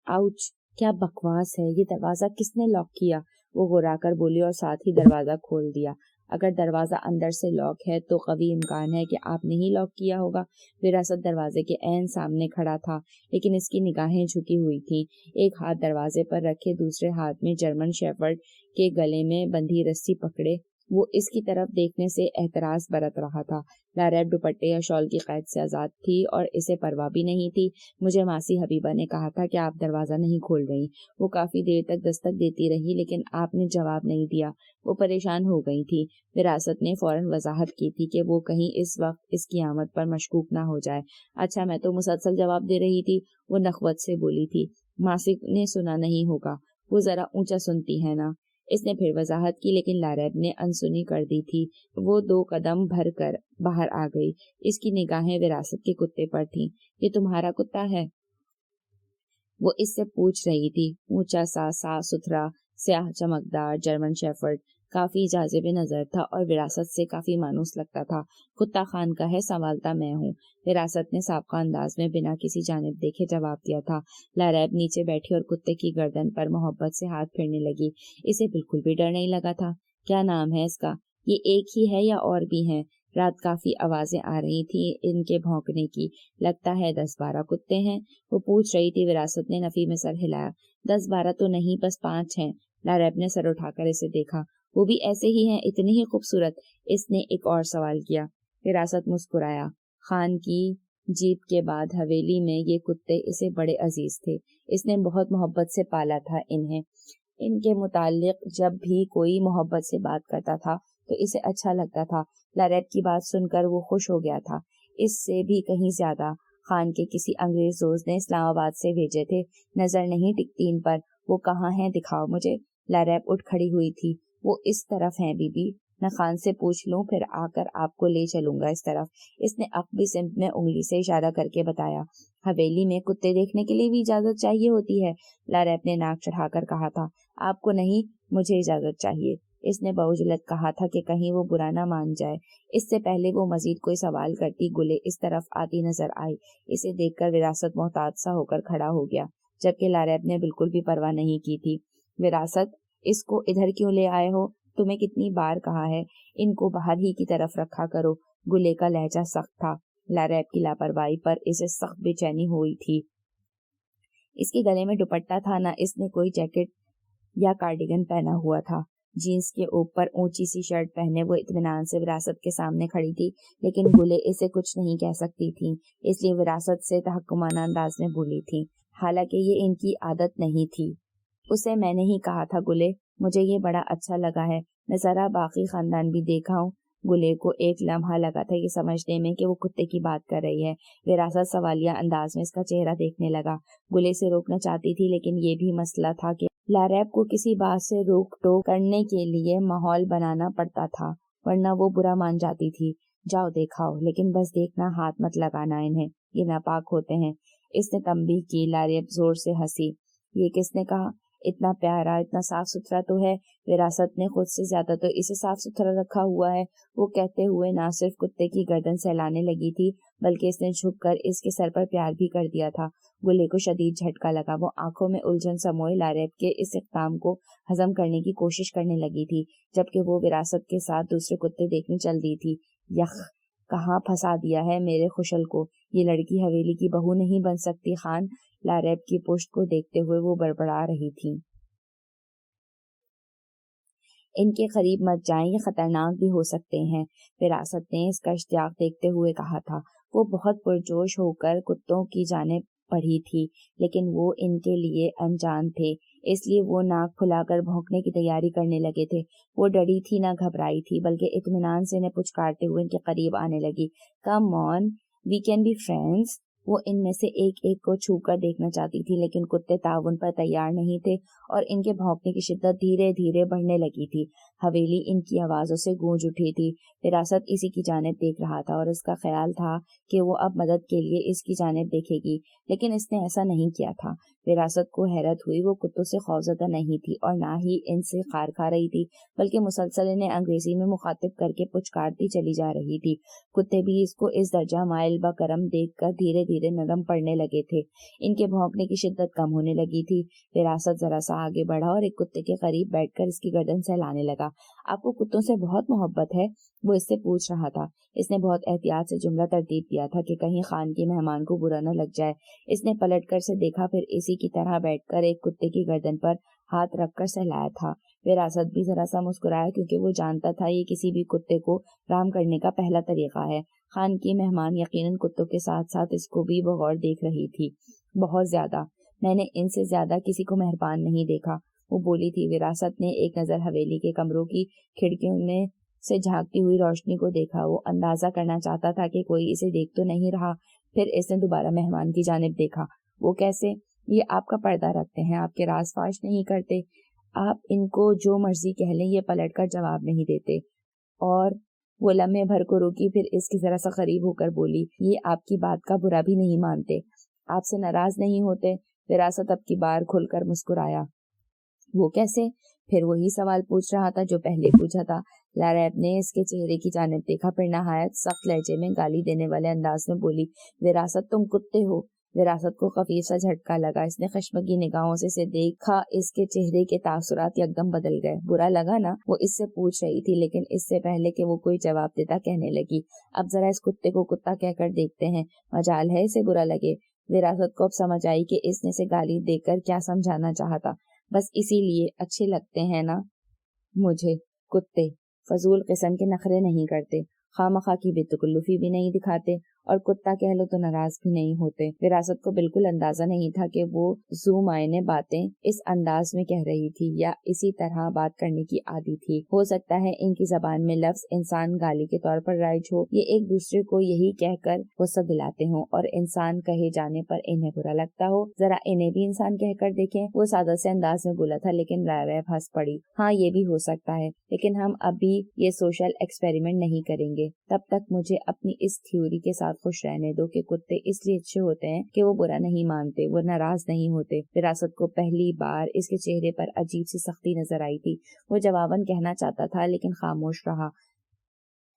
S1: آؤچ! کیا بکواس ہے، یہ دروازہ کس نے لاک کیا؟ وہ گھرا کر بولی اور ساتھ ہی دروازہ کھول دیا. اگر دروازہ اندر سے لاک ہے تو قوی امکان ہے کہ آپ نے ہی لاک کیا ہوگا. وراثت دروازے کے عین سامنے کھڑا تھا، لیکن اس کی نگاہیں جھکی ہوئی تھیں. ایک ہاتھ دروازے پر رکھے، دوسرے ہاتھ میں جرمن شیفرڈ کے گلے میں بندھی رسی پکڑے وہ اس کی طرف دیکھنے سے احتراز برت رہا تھا. لاریب دوپٹے یا شال کی قید سے آزاد تھی اور اسے پرواہ بھی نہیں تھی. مجھے ماسی حبیبہ نے کہا تھا کہ آپ دروازہ نہیں کھول رہی. وہ کافی دیر تک دستک دیتی رہی، لیکن آپ نے جواب نہیں دیا. وہ پریشان ہو گئی تھی. وراثت نے فوراً وضاحت کی تھی کہ وہ کہیں اس وقت اس کی آمد پر مشکوک نہ ہو جائے. اچھا، میں تو مسلسل جواب دے رہی تھی، وہ نخوت سے بولی تھی. ماسی نے سنا نہیں ہوگا، وہ ذرا اونچا سنتی ہے نا. اس نے پھر وضاحت کی، لیکن لاریب نے انسنی کر دی تھی. وہ 2 قدم بھر کر باہر آ گئی. اس کی نگاہیں وراثت کے کتے پر تھیں. یہ تمہارا کتا ہے؟ وہ اس سے پوچھ رہی تھی. اونچا سا، صاف ستھرا، سیاہ چمکدار جرمن شیفرڈ کافی جاذب نظر تھا اور وراثت سے کافی مانوس لگتا تھا۔ کتا خان کا ہے، سوالتا میں ہوں، وراثت نے سابقہ انداز میں بنا کسی جانب دیکھے جواب دیا تھا۔ لاریب نیچے بیٹھی اور کتے کی گردن پر محبت سے ہاتھ پھیرنے لگی۔ اسے بالکل بھی ڈر نہیں لگا تھا۔ کیا نام ہے اس کا؟ یہ ایک ہی ہے یا اور بھی ہیں؟ رات کافی آوازیں آ رہی تھی ان کے بھونکنے کی۔ لگتا ہے 10-12 کتے ہیں، وہ پوچھ رہی تھی۔ وراثت نے نفی میں سر ہلایا۔ 10-12 تو نہیں، بس 5 ہیں۔ لاریب نے سر اٹھا کر اسے دیکھا۔ وہ بھی ایسے ہی ہیں، اتنے ہی خوبصورت؟ اس نے ایک اور سوال کیا۔ وراثت مسکرایا۔ خان کی جیت کے بعد حویلی میں یہ کتے اسے بڑے عزیز تھے۔ اس نے بہت محبت سے پالا تھا انہیں۔ ان کے متعلق جب بھی کوئی محبت سے بات کرتا تھا تو اسے اچھا لگتا تھا۔ لاریب کی بات سن کر وہ خوش ہو گیا تھا۔ اس سے بھی کہیں زیادہ۔ خان کے کسی انگریز دوست نے اسلام آباد سے بھیجے تھے، نظر نہیں ٹکتی ان پر۔ وہ کہاں ہیں؟ دکھاؤ مجھے۔ لاریب اٹھ کھڑی ہوئی تھی۔ وہ اس طرف ہیں بی بی، میں خان سے پوچھ لوں، پھر آ کر آپ کو لے چلوں گا اس طرف۔ اس نے عقبی سمت میں انگلی سے اشارہ کر کے بتایا۔ حویلی میں کتے دیکھنے کے لیے بھی اجازت چاہیے ہوتی ہے؟ لاریب نے ناک چڑھا کر کہا تھا۔ آپ کو نہیں، مجھے اجازت چاہیے۔ اس نے بعجلت کہا تھا کہ کہیں وہ برا نہ مان جائے۔ اس سے پہلے وہ مزید کوئی سوال کرتی گلے اس طرف آتی نظر آئی۔ اسے دیکھ کر وراثت محتاط سا ہو کر کھڑا ہو گیا، جبکہ لاریب نے بالکل بھی پرواہ نہیں کی تھی۔ وراثت، اس کو ادھر کیوں لے آئے ہو؟ تمہیں کتنی بار کہا ہے ان کو باہر ہی کی طرف رکھا کرو۔ گلے کا لہجہ سخت تھا۔ لاریب کی لاپرواہی پر اسے سخت بے چینی ہوئی تھی۔ اس کے گلے میں دوپٹہ تھا، نہ اس نے کوئی جیکٹ یا کارڈیگن پہنا ہوا تھا۔ جینس کے اوپر اونچی سی شرٹ پہنے وہ اطمینان سے وراثت کے سامنے کھڑی تھی، لیکن گلے اسے کچھ نہیں کہہ سکتی تھی، اس لیے وراثت سے تحکمانہ انداز میں بولی تھی، حالانکہ یہ ان کی عادت نہیں تھی۔ اسے میں نے ہی کہا تھا گلے، مجھے یہ بڑا اچھا لگا ہے، میں ذرا باقی خاندان بھی دیکھا ہوں۔ گلے کو ایک لمحہ لگا تھا یہ سمجھنے میں کہ وہ کتے کی بات کر رہی ہے۔ وراثت سوالیہ انداز میں اس کا چہرہ دیکھنے لگا۔ گلے سے روکنا چاہتی تھی، لیکن یہ بھی مسئلہ تھا کہ لاریب کو کسی بات سے روک ٹوک کرنے کے لیے ماحول بنانا پڑتا تھا، ورنہ وہ برا مان جاتی تھی۔ جاؤ دیکھاؤ، لیکن بس دیکھنا، ہاتھ مت لگانا انہیں، یہ ناپاک ہوتے ہیں۔ اس نے تنبیہ کی۔ لاریب زور سے ہنسی۔ یہ کس نے کہا؟ اتنا پیارا، اتنا صاف ستھرا تو ہے۔ وراثت نے خود سے زیادہ تو اسے صاف ستھرا رکھا ہوا ہے۔ وہ کہتے ہوئے نہ صرف کتے کی گردن سہلانے لگی تھی، بلکہ اس نے جھک کر اس کے سر پر پیار بھی کر دیا تھا۔ گلے کو شدید جھٹکا لگا۔ وہ آنکھوں میں الجھن سموئے لاریب کے اس اقدام کو ہضم کرنے کی کوشش کرنے لگی تھی، جبکہ وہ وراثت کے ساتھ دوسرے کتے دیکھنے چل دی تھی۔ یخ، کہاں پھنسا دیا ہے میرے خوشل کو؟ یہ لڑکی حویلی کی بہو نہیں بن سکتی خان۔ لاریب کی پشت کو دیکھتے ہوئے وہ بڑبڑا رہی تھی۔ ان کے قریب مت جائیں، یہ خطرناک بھی ہو سکتے ہیں، وراثت نے اس کا اشتیاق دیکھتے ہوئے کہا تھا۔ وہ بہت پرجوش ہو کر کتوں کی جانب بڑھی تھی، لیکن وہ ان کے لیے انجان تھے، اس لیے وہ ناک پھلا کر بھونکنے کی تیاری کرنے لگے تھے۔ وہ ڈری تھی، نہ گھبرائی تھی، بلکہ اطمینان سے انہیں پچکارتے ہوئے ان کے قریب آنے لگی۔ کم آن، وی کین بی فرینڈز۔ وہ ان میں سے ایک ایک کو چھو کر دیکھنا چاہتی تھی، لیکن کتے تعاون پر تیار نہیں تھے اور ان کے بھونکنے کی شدت دھیرے دھیرے بڑھنے لگی تھی۔ حویلی ان کی آوازوں سے گونج اٹھی تھی۔ وراثت اسی کی جانب دیکھ رہا تھا اور اس کا خیال تھا کہ وہ اب مدد کے لیے اس کی جانب دیکھے گی، لیکن اس نے ایسا نہیں کیا تھا۔ وراثت کو حیرت ہوئی۔ وہ کتوں سے خوفزدہ نہیں تھی اور نہ ہی ان سے خار کھا رہی تھی، بلکہ مسلسل انہیں انگریزی میں مخاطب کر کے پچکارتی چلی جا رہی تھی۔ کتے بھی اس کو اس درجہ مائل بکرم دیکھ کر دھیرے دھیرے نرم پڑنے لگے تھے۔ ان کے بھونکنے کی شدت کم ہونے لگی تھی۔ وراثت ذرا سا آگے بڑھا اور ایک کتے کے قریب بیٹھ کر اس کی گردن سہلانے لگا۔ آپ کو کتوں سے بہت محبت ہے؟ وہ اس سے پوچھ رہا تھا۔ اس نے بہت احتیاط سے جملہ ترتیب دیا تھا کہ کہیں خان کی مہمان کو برا نہ لگ جائے۔ اس نے پلٹ کر سے دیکھا، پھر اسی کی طرح بیٹھ کر ایک کتے کی گردن پر ہاتھ رکھ کر سہلایا تھا۔ وراثت بھی ذرا سا مسکرایا، کیونکہ وہ جانتا تھا یہ کسی بھی کتے کو رام کرنے کا پہلا طریقہ ہے۔ خان کی مہمان یقیناً کتوں کے ساتھ ساتھ اس کو بھی بغور دیکھ رہی تھی، بہت زیادہ۔ میں نے ان سے زیادہ کسی کو مہربان نہیں دیکھا، وہ بولی تھی۔ وراثت نے ایک نظر حویلی کے کمروں کی کھڑکیوں میں سے جھانکتی ہوئی روشنی کو دیکھا۔ وہ اندازہ کرنا چاہتا تھا کہ کوئی اسے دیکھ تو نہیں رہا۔ پھر اس نے دوبارہ مہمان کی جانب دیکھا۔ وہ کیسے؟ یہ آپ کا پردہ رکھتے ہیں، آپ کے راز فاش نہیں کرتے، آپ ان کو جو مرضی کہہ لیں، یہ پلٹ کر جواب نہیں دیتے۔ اور وہ لمحے بھر کو روکی، پھر اس کی ذرا سا قریب ہو کر بولی، یہ آپ کی بات کا برا بھی نہیں مانتے، آپ سے ناراض نہیں ہوتے۔ وراثت اب کی بار کھل کر مسکرایا۔ وہ کیسے؟ پھر وہی سوال پوچھ رہا تھا جو پہلے پوچھا تھا۔ لاریب نے اس کے چہرے کی جانب دیکھا، پھر نہایت سخت لہجے میں گالی دینے والے انداز میں بولی، وراثت تم کتے ہو۔ وراثت کو خفیف سا جھٹکا لگا، اس نے خشمگی نگاہوں سے اسے دیکھا، اس کے چہرے کے تاثرات یکدم بدل گئے۔ برا لگا نا؟ وہ اس سے پوچھ رہی تھی، لیکن اس سے پہلے کہ وہ کوئی جواب دیتا کہنے لگی، اب ذرا اس کتے کو کتا کہہ کر دیکھتے ہیں، مجال ہے اسے برا لگے۔ وراثت کو اب سمجھ آئی کہ اس نے اسے گالی دے کر کیا سمجھانا چاہتا۔ بس اسی لیے اچھے لگتے ہیں نا مجھے کتے، فضول قسم کے نخرے نہیں کرتے، خواہ مخواہ کی بے تکلفی بھی نہیں دکھاتے، اور کتا کہہ لو تو ناراض بھی نہیں ہوتے۔ وراثت کو بالکل اندازہ نہیں تھا کہ وہ ذو معنی باتیں اس انداز میں کہہ رہی تھی یا اسی طرح بات کرنے کی عادی تھی۔ ہو سکتا ہے ان کی زبان میں لفظ انسان گالی کے طور پر رائج ہو، یہ ایک دوسرے کو یہی کہہ کر غصہ دلاتے ہوں اور انسان کہے جانے پر انہیں برا لگتا ہو۔ ذرا انہیں بھی انسان کہہ کر دیکھیں، وہ سادہ سے انداز میں بولا تھا، لیکن لاریب ہنس پڑی۔ ہاں یہ بھی ہو سکتا ہے، لیکن ہم ابھی یہ سوشل ایکسپیریمنٹ نہیں کریں گے، تب تک مجھے اپنی اس تھیوری کے ساتھ خوش رہنے دو کہ کتے اس لیے اچھے ہوتے ہیں کہ وہ برا نہیں مانتے، وہ ناراض نہیں ہوتے۔ وراثت کو پہلی بار اس کے چہرے پر عجیب سی سختی نظر آئی تھی۔ وہ جواباً کہنا چاہتا تھا لیکن خاموش رہا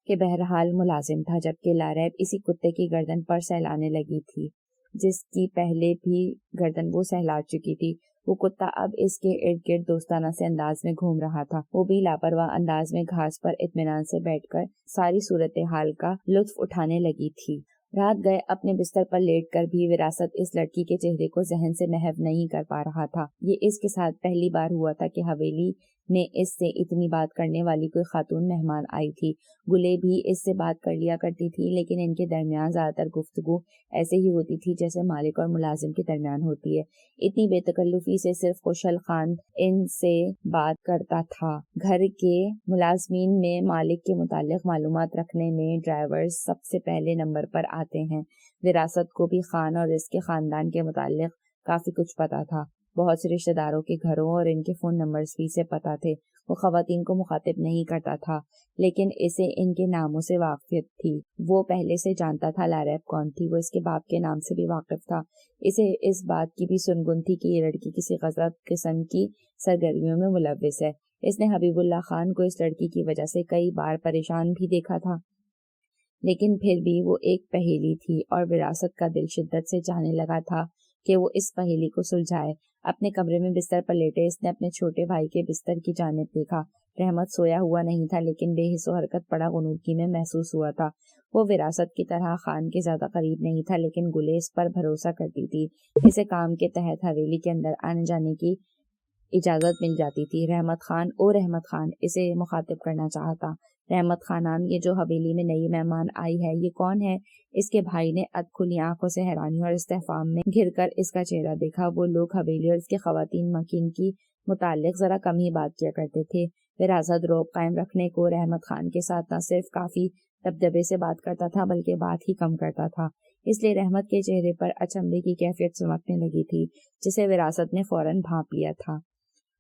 S1: کہ بہرحال ملازم تھا، جبکہ لاریب اسی کتے کی گردن پر سہلانے لگی تھی جس کی پہلے بھی گردن وہ سہلا چکی تھی۔ وہ کتا اب اس کے ارد گرد دوستانہ سے انداز میں گھوم رہا تھا۔ وہ بھی لاپرواہ انداز میں گھاس پر اطمینان سے بیٹھ کر ساری صورتحال کا لطف اٹھانے لگی تھی۔ رات گئے اپنے بستر پر لیٹ کر بھی وراثت اس لڑکی کے چہرے کو ذہن سے محو نہیں کر پا رہا تھا۔ یہ اس کے ساتھ پہلی بار ہوا تھا کہ حویلی میں اس سے اتنی بات کرنے والی کوئی خاتون مہمان آئی تھی۔ گلے بھی اس سے بات کر لیا کرتی تھی، لیکن ان کے درمیان زیادہ تر گفتگو ایسے ہی ہوتی تھی جیسے مالک اور ملازم کے درمیان ہوتی ہے۔ اتنی بے تکلفی سے صرف خوشحال خان ان سے بات کرتا تھا۔ گھر کے ملازمین میں مالک کے متعلق معلومات رکھنے میں ڈرائیورز سب سے پہلے نمبر پر آتے ہیں۔ وراثت کو بھی خان اور اس کے خاندان کے متعلق کافی کچھ پتا تھا۔ بہت سے رشتہ داروں کے گھروں اور ان کے فون نمبرز بھی سے پتا تھے۔ وہ خواتین کو مخاطب نہیں کرتا تھا، لیکن اسے ان کے ناموں سے واقفیت تھی۔ وہ پہلے سے جانتا تھا لاریب کون تھی، وہ اس کے باپ کے نام سے بھی واقف تھا۔ اسے اس بات کی بھی سنگن تھی کہ یہ لڑکی کسی غلط قسم کی سرگرمیوں میں ملوث ہے۔ اس نے حبیب اللہ خان کو اس لڑکی کی وجہ سے کئی بار پریشان بھی دیکھا تھا، لیکن پھر بھی وہ ایک پہیلی تھی اور وراثت کا دل شدت سے چاہنے لگا تھا کہ وہ اس پہیلی کو سلجھائے۔ اپنے کمرے میں بستر پر لیٹے اس نے اپنے چھوٹے بھائی کے بستر کی جانب دیکھا۔ رحمت سویا ہوا نہیں تھا، لیکن بے حس و حرکت پڑا غنودگی میں محسوس ہوا تھا۔ وہ وراثت کی طرح خان کے زیادہ قریب نہیں تھا، لیکن گلے اس پر بھروسہ کرتی تھی۔ اسے کام کے تحت حویلی کے اندر آنے جانے کی اجازت مل جاتی تھی۔ رحمت خان او رحمت خان اسے مخاطب کرنا چاہتا۔ رحمت خانان، یہ جو حویلی میں نئی مہمان آئی ہے یہ کون ہے؟ اس کے بھائی نے اد کھلی آنکھوں سے حیرانی اور استفہام میں گھر کر اس کا چہرہ دیکھا۔ وہ لوگ حویلی اور اس کے خواتین مکین کی متعلق ذرا کم ہی بات کیا کرتے تھے۔ وراثت روب قائم رکھنے کو رحمت خان کے ساتھ نہ صرف کافی دبدبے سے بات کرتا تھا بلکہ بات ہی کم کرتا تھا، اس لیے رحمت کے چہرے پر اچنبھے کی کیفیت چمکنے لگی تھی جسے وراثت نے فوراً بھانپ لیا تھا۔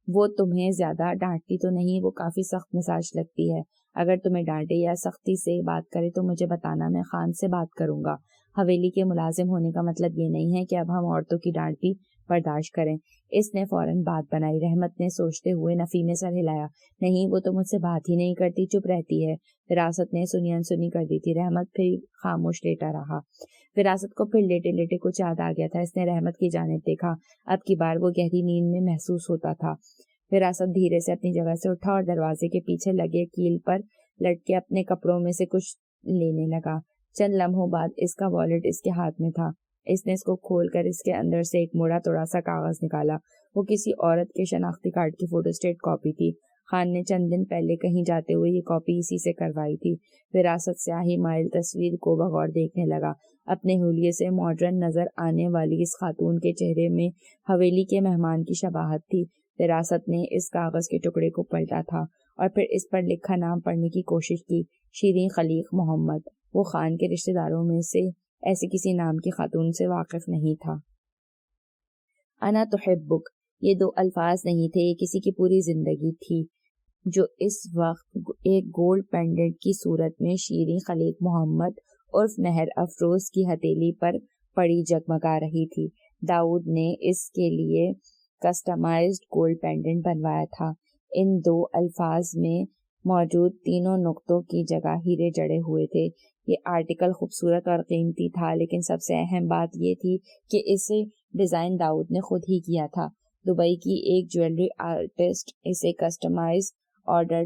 S1: وہ تمہیں زیادہ ڈانٹتی تو نہیں؟ وہ کافی سخت مزاج لگتی ہے۔ اگر تمہیں ڈانٹے یا سختی سے بات کرے تو مجھے بتانا، میں خان سے بات کروں گا۔ حویلی کے ملازم ہونے کا مطلب یہ نہیں ہے کہ اب ہم عورتوں کی ڈانٹ بھی برداشت کریں۔ اس نے فوراً بات بنائی۔ رحمت نے سوچتے ہوئے نفی میں سر ہلایا۔ نہیں، وہ تو مجھ سے بات ہی نہیں کرتی، چپ رہتی ہے۔ وراثت نے سنی انسنی کر دی تھی۔ رحمت پھر خاموش لیٹا رہا۔ وراثت کو پھر لیٹے لیٹے کچھ یاد آ گیا تھا۔ اس نے رحمت کی جانب دیکھا۔ اب کی بار وہ گہری نیند میں محسوس ہوتا تھا۔ وراثت دھیرے سے اپنی جگہ سے اٹھا اور دروازے کے پیچھے لگے کیل پر لٹکے اپنے کپڑوں میں سے کچھ لینے لگا۔ چند لمحوں بعد اس کا والیٹ اس کے ہاتھ میں تھا۔ اس نے اس کو کھول کر اس کے اندر سے ایک موڑا توڑا سا کاغذ نکالا۔ وہ کسی عورت کے شناختی کارڈ کی فوٹو اسٹیٹ کاپی تھی۔ خان نے چند دن پہلے کہیں جاتے ہوئے یہ کاپی اسی سے کروائی تھی۔ وراثت سیاہی مائل تصویر کو بغور دیکھنے لگا۔ اپنے حلیے سے ماڈرن نظر آنے والی اس خاتون کے چہرے میں حویلی کے مہمان کی شباہت تھی۔ وراثت نے اس کاغذ کے ٹکڑے کو پلٹا تھا اور پھر اس پر لکھا نام پڑھنے کی کوشش کی۔ شیریں خلیق محمد۔ وہ خان کے رشتہ داروں میں سے ایسے کسی نام کی خاتون سے واقف نہیں تھا۔ انا تحبک، یہ دو الفاظ نہیں تھے، یہ کسی کی پوری زندگی تھی جو اس وقت ایک گولڈ پینڈنٹ کی صورت میں شیریں خلیق محمد عرف مہر افروز کی ہتھیلی پر پڑی جگمگا رہی تھی۔ داؤد نے اس کے لیے کسٹمائزڈ گولڈ پینڈنٹ بنوایا تھا۔ ان دو الفاظ میں موجود تینوں نقطوں کی جگہ ہیرے جڑے ہوئے تھے۔ یہ آرٹیکل خوبصورت اور قیمتی تھا، لیکن سب سے اہم بات یہ تھی کہ اسے ڈیزائن داؤد نے خود ہی کیا تھا۔ دبئی کی ایک جویلری آرٹسٹ اسے کسٹمائز آرڈر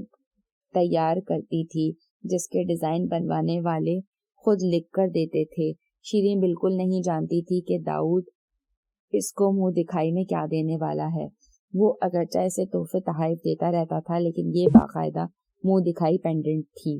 S1: تیار کرتی تھی، جس کے ڈیزائن بنوانے والے خود لکھ کر دیتے تھے۔ شیریں بالکل نہیں جانتی تھی کہ داؤد اس کو منہ دکھائی میں کیا دینے والا ہے۔ وہ اگرچہ اسے تحفے تحائف دیتا رہتا تھا، لیکن یہ باقاعدہ منہ دکھائی پینڈنٹ تھی،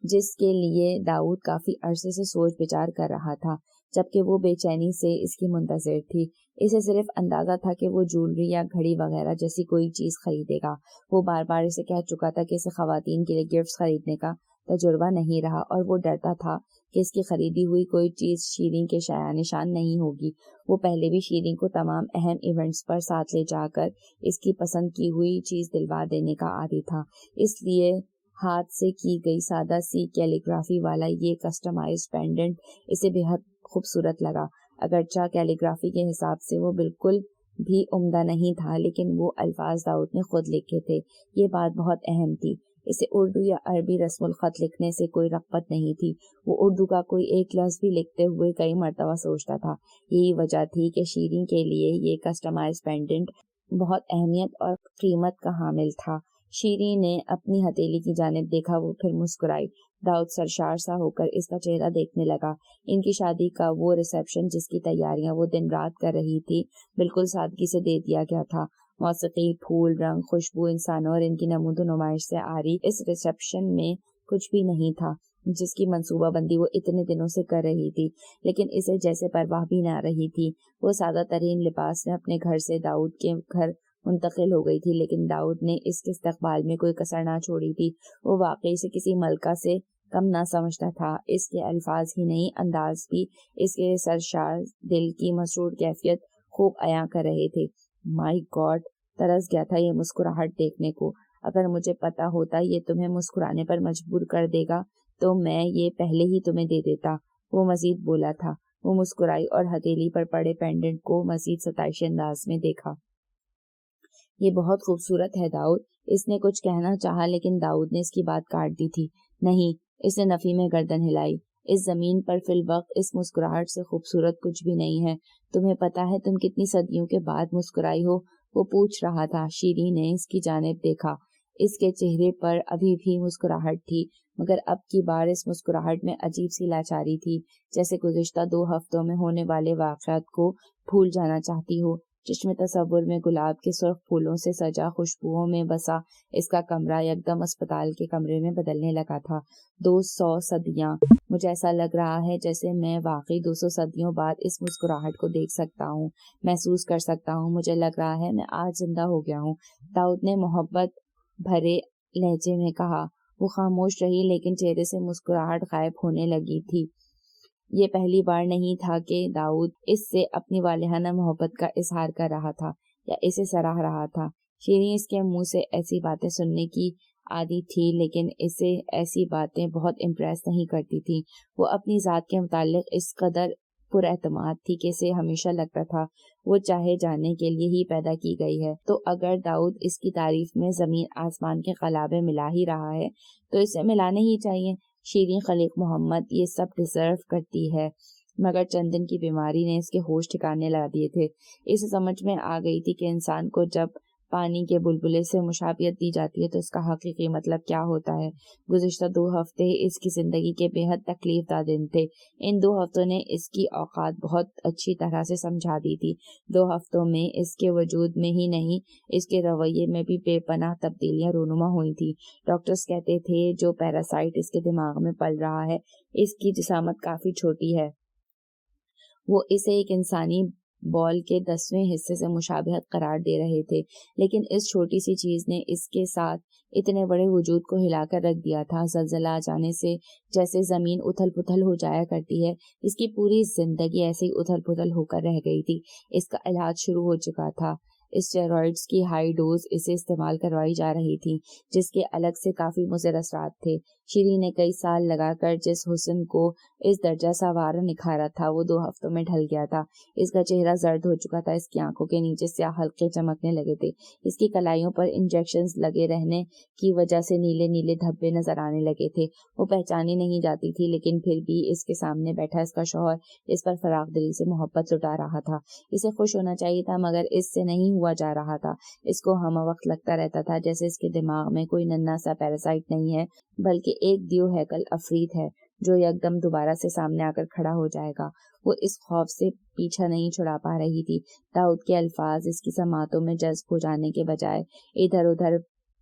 S1: جس کے لیے داؤد کافی عرصے سے سوچ بچار کر رہا تھا، جبکہ وہ بے چینی سے اس کی منتظر تھی۔ اسے صرف اندازہ تھا کہ وہ جولری یا گھڑی وغیرہ جیسی کوئی چیز خریدے گا۔ وہ بار بار اسے کہہ چکا تھا کہ اسے خواتین کے لیے گفٹس خریدنے کا تجربہ نہیں رہا، اور وہ ڈرتا تھا کہ اس کی خریدی ہوئی کوئی چیز شیریں کے شایان نشان نہیں ہوگی۔ وہ پہلے بھی شیریں کو تمام اہم ایونٹس پر ساتھ لے جا کر اس کی پسند کی ہوئی چیز دلوا دینے کا عادی تھا، اس لیے ہاتھ سے کی گئی سادہ سی کیلیگرافی والا یہ کسٹمائز پینڈنٹ اسے بے حد خوبصورت لگا۔ اگرچہ کیلیگرافی کے حساب سے وہ بالکل بھی عمدہ نہیں تھا، لیکن وہ الفاظ داؤد نے خود لکھے تھے۔ یہ بات بہت اہم تھی۔ اسے اردو یا عربی رسم الخط لکھنے سے کوئی رغبت نہیں تھی۔ وہ اردو کا کوئی ایک لفظ بھی لکھتے ہوئے کئی مرتبہ سوچتا تھا۔ یہی وجہ تھی کہ شیریں کے لیے یہ کسٹمائز پینڈنٹ بہت اہمیت اور قیمت کا حامل تھا۔ شیریں نے اپنی ہتھیلی کی جانب دیکھا، وہ پھر مسکرائی۔ داؤد سرشار سا ہو کر اس کا چہرہ دیکھنے لگا۔ ان کی شادی کا وہ ریسیپشن جس کی تیاریاں وہ دن رات کر رہی تھی، بالکل سادگی سے دے دیا گیا تھا۔ موسیقی، پھول، رنگ، خوشبو، انسانوں اور ان کی نمود و نمائش سے آری اس ریسیپشن میں کچھ بھی نہیں تھا جس کی منصوبہ بندی وہ اتنے دنوں سے کر رہی تھی، لیکن اسے جیسے پرواہ بھی نہ رہی تھی۔ وہ سادہ ترین لباس میں اپنے گھر سے داؤد کے گھر منتقل ہو گئی تھی، لیکن داؤد نے اس کے استقبال میں کوئی کسر نہ چھوڑی تھی۔ وہ واقعی سے کسی ملکہ سے کم نہ سمجھتا تھا۔ اس کے الفاظ ہی نہیں، انداز بھی اس کے سرشار دل کی مسرور کیفیت خوب عیاں کر رہے تھے۔ مائی گاڈ، ترس گیا تھا یہ مسکراہٹ دیکھنے کو۔ اگر مجھے پتا ہوتا یہ تمہیں مسکرانے پر مجبور کر دے گا تو میں یہ پہلے ہی تمہیں دے دیتا، وہ مزید بولا تھا۔ وہ مسکرائی اور ہتھیلی پر پڑے پینڈنٹ کو مزید ستائشی انداز میں دیکھا۔ یہ بہت خوبصورت ہے داؤد، اس نے کچھ کہنا چاہا، لیکن داؤد نے اس کی بات کاٹ دی تھی۔ نہیں، اس نے نفی میں گردن ہلائی۔ اس زمین پر فی الوقت اس مسکراہٹ سے خوبصورت کچھ بھی نہیں ہے۔ تمہیں پتا ہے تم کتنی صدیوں کے بعد مسکرائی ہو؟ وہ پوچھ رہا تھا۔ شیریں نے اس کی جانب دیکھا۔ اس کے چہرے پر ابھی بھی مسکراہٹ تھی، مگر اب کی بار اس مسکراہٹ میں عجیب سی لاچاری تھی، جیسے گزشتہ 2 ہفتوں میں ہونے والے واقعات کو بھول جانا چاہتی ہو۔ چشم تصور میں گلاب کے سرخ پھولوں سے سجا، خوشبوؤں میں بسا اس کا کمرہ یکدم اسپتال کے کمرے میں بدلنے لگا تھا۔ 200 صدیاں! مجھے ایسا لگ رہا ہے جیسے میں واقعی 200 صدیوں بعد اس مسکراہٹ کو دیکھ سکتا ہوں، محسوس کر سکتا ہوں۔ مجھے لگ رہا ہے میں آج زندہ ہو گیا ہوں، داؤد نے محبت بھرے لہجے میں کہا۔ وہ خاموش رہی، لیکن چہرے سے مسکراہٹ غائب ہونے لگی تھی۔ یہ پہلی بار نہیں تھا کہ داؤد اس سے اپنی والہانہ محبت کا اظہار کر رہا تھا یا اسے سراہ رہا تھا۔ شیریں اس کے منہ سے ایسی باتیں سننے کی عادی تھی، لیکن اسے ایسی باتیں بہت امپریس نہیں کرتی تھی۔ وہ اپنی ذات کے متعلق اس قدر پر اعتماد تھی کہ اسے ہمیشہ لگتا تھا وہ چاہے جانے کے لیے ہی پیدا کی گئی ہے۔ تو اگر داؤد اس کی تعریف میں زمین آسمان کے قلابے ملا ہی رہا ہے تو اسے ملانے ہی چاہیے۔ شیریں خلیق محمد یہ سب ڈیزرو کرتی ہے، مگر چندن کی بیماری نے اس کے ہوش ٹھکانے لا دیے تھے۔ اسے سمجھ میں آ گئی تھی کہ انسان کو جب پانی کے بلبلے سے مشابہت دی جاتی ہے تو اس کا حقیقی مطلب کیا ہوتا ہے۔ گزشتہ 2 ہفتے اس کی زندگی کے بے حد تکلیف دہ دن تھے۔ ان 2 ہفتوں نے اس کی اوقات بہت اچھی طرح سے سمجھا دی تھی۔ 2 ہفتوں میں اس کے وجود میں ہی نہیں، اس کے رویے میں بھی بے پناہ تبدیلیاں رونما ہوئی تھی۔ ڈاکٹرز کہتے تھے جو پیراسائٹ اس کے دماغ میں پل رہا ہے، اس کی جسامت کافی چھوٹی ہے۔ وہ اسے ایک انسانی بال کے 10ویں حصے سے مشابہت قرار دے رہے تھے، لیکن اس چھوٹی سی چیز نے اس کے ساتھ اتنے بڑے وجود کو ہلا کر رکھ دیا تھا۔ زلزلہ آ جانے سے جیسے زمین اتھل پتھل ہو جایا کرتی ہے، اس کی پوری زندگی ایسے ہی اتھل پتھل ہو کر رہ گئی تھی۔ اس کا علاج شروع ہو چکا تھا، اسٹیرائڈز کی ہائی ڈوز اسے استعمال کروائی جا رہی تھی جس کے الگ سے کافی مضر اثرات تھے۔ شیری نے کئی سال لگا کر جس حسن کو اس درجہ سوارا نکھارا تھا وہ 2 ہفتوں میں ڈھل گیا تھا۔ اس کا چہرہ زرد ہو چکا تھا، اس کی آنکھوں کے نیچے سیاہ حلقے چمکنے لگے تھے، اس کی کلائیوں پر انجیکشنز لگے رہنے کی وجہ سے نیلے نیلے دھبے نظر آنے لگے تھے۔ وہ پہچانی نہیں جاتی تھی، لیکن پھر بھی اس کے سامنے بیٹھا اس کا شوہر اس پر فراخ دلی سے محبت لٹا رہا تھا۔ اسے خوش ہونا چاہیے تھا مگر اس سے نہیں ہوا جا رہا تھا۔ اس کو ہمہ وقت لگتا رہتا تھا جیسے اس کے دماغ میں کوئی ننھا سا پیراسائٹ نہیں ہے بلکہ ایک دیو ہیکل عفریت ہے جو یکدم دوبارہ سے سامنے آ کر کھڑا ہو جائے گا۔ وہ اس خوف سے پیچھا نہیں چھڑا پا رہی تھی۔ داؤد کے الفاظ اس کی سماعتوں میں جذب ہو جانے کے بجائے ادھر ادھر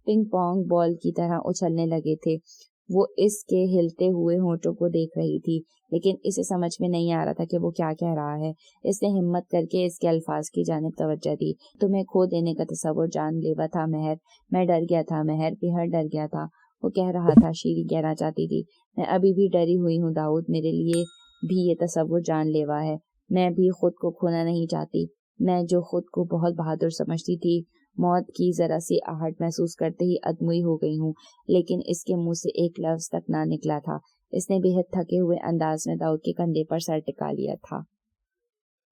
S1: پنگ پونگ بال کی طرح اچھلنے لگے تھے۔ وہ اس کے ہلتے ہوئے ہونٹوں کو دیکھ رہی تھی لیکن اسے سمجھ میں نہیں آ رہا تھا کہ وہ کیا کہہ رہا ہے۔ اس نے ہمت کر کے اس کے الفاظ کی جانب توجہ دی۔ تمہیں کھو دینے کا تصور جان لیوا تھا مہر، میں ڈر گیا تھا مہر، بہت ڈر گیا تھا۔ وہ کہہ رہا تھا، شیری کہنا چاہتی تھی، میں ابھی بھی ڈری ہوئی ہوں داؤد، میرے لیے بھی یہ تصور جان لیوا ہے۔ میں بھی خود کو کھونا نہیں چاہتی۔ میں جو خود کو بہت بہادر سمجھتی تھی، موت کی ذرا سی آہٹ محسوس کرتے ہی ادموئی ہو گئی ہوں۔ لیکن اس کے منہ سے ایک لفظ تک نہ نکلا تھا۔ اس نے بے حد تھکے ہوئے انداز میں داؤد کے کندھے پر سر ٹکا لیا تھا۔